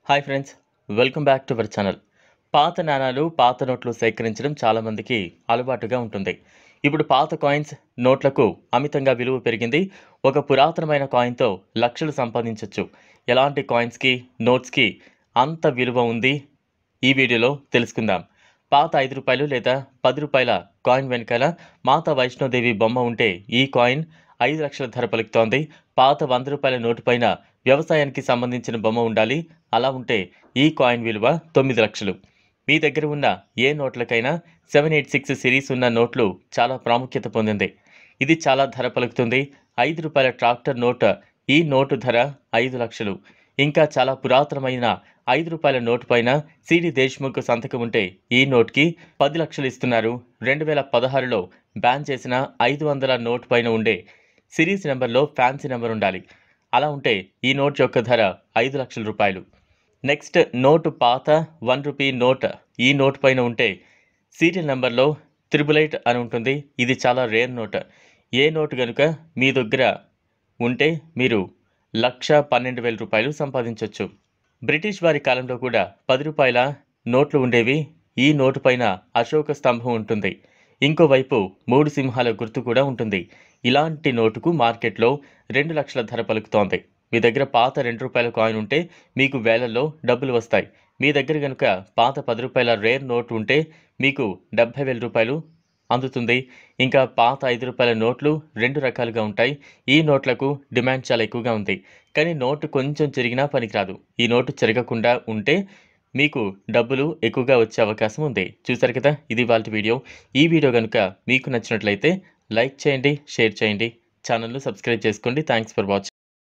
Hi friends, welcome back to our channel. పాత నాణాలు, పాత నోట్లు సేకరించడం చాలామందికి అలవాటుగా ఉంటుంది. ఇప్పుడు పాత కాయిన్స్, నోట్లకు అమితంగా విలువ పెరిగింది. ఒక పురాతనమైన కాయిన్తో లక్షలు సంపాదించవచ్చు. ఎలాంటి కాయిన్స్కి, నోట్స్కి అంత విలువ ఉంది? ఈ వీడియోలో తెలుసుకుందాం. పాత రూ. 5 లేదా రూ. 10 కాయిన్ వెనకాల మాతా వైష్ణోదేవి బొమ్మ ఉంటే ఈ కాయిన్ 5 లక్షల ధర పలుకుతోంది. పాత రూ. 100 నోటు పైన వ్యవసాయానికి సంబంధించిన బొమ్మ ఉండాలి. అలా ఉంటే ఈ కాయిన్ విలువ 9 లక్షలు. మీ దగ్గర ఉన్న ఏ నోట్లకైనా 786 సిరీస్ ఉన్న నోట్లు చాలా ప్రాముఖ్యత పొందింది. ఇది చాలా ధర పలుకుతుంది. రూ. 5 ట్రాక్టర్ నోట్, ఈ నోటు ధర 5 లక్షలు. ఇంకా చాలా పురాతనమైన రూ. 5 నోటు పైన సిడి దేశ్ముఖ్ సంతకం ఉంటే ఈ నోట్కి 10 లక్షలు ఇస్తున్నారు. 2016లో బ్యాన్ చేసిన 500 నోటు పైన ఉండే సిరీస్ నెంబర్లో ఫ్యాన్సీ నెంబర్ ఉండాలి. అలా ఉంటే ఈ నోట్ యొక్క ధర 5 లక్షల రూపాయలు. నెక్స్ట్ నోటు పాత రూ. 1 నోట్, ఈ నోట్ పైన ఉంటే సీరియల్ నెంబర్లో 888 అని ఉంటుంది. ఇది చాలా రేర్ నోట్. ఏ నోటు కనుక మీ దగ్గర ఉంటే మీరు 1,12,000 సంపాదించవచ్చు. బ్రిటిష్ వారి కాలంలో కూడా రూ. 10 నోట్లు ఉండేవి. ఈ నోటు పైన అశోక స్తంభం ఉంటుంది. ఇంకోవైపు 3 సింహాల గుర్తు కూడా ఉంటుంది. ఇలాంటి నోటుకు మార్కెట్లో 2 లక్షల ధర పలుకుతోంది. మీ దగ్గర పాత రూ. 2 కాయిన్ ఉంటే మీకు వేలల్లో డబ్బులు వస్తాయి. మీ దగ్గర కనుక పాత రూ. 10 రేర్ నోటు ఉంటే మీకు 70,000 అందుతుంది. ఇంకా పాత రూ. 5 నోట్లు 2 రకాలుగా ఉంటాయి. ఈ నోట్లకు డిమాండ్ చాలా ఎక్కువగా ఉంది. కానీ నోటు కొంచెం చెరిగినా పనికిరాదు. ఈ నోటు చెరగకుండా ఉంటే మీకు డబ్బులు ఎక్కువగా వచ్చే అవకాశం ఉంది. చూసారు కదా, ఇది ఇవాల్టి వీడియో. ఈ వీడియో కనుక మీకు నచ్చినట్లయితే లైక్ చేయండి, షేర్ చేయండి, ఛానల్ను సబ్స్క్రైబ్ చేసుకోండి. Thanks for watching.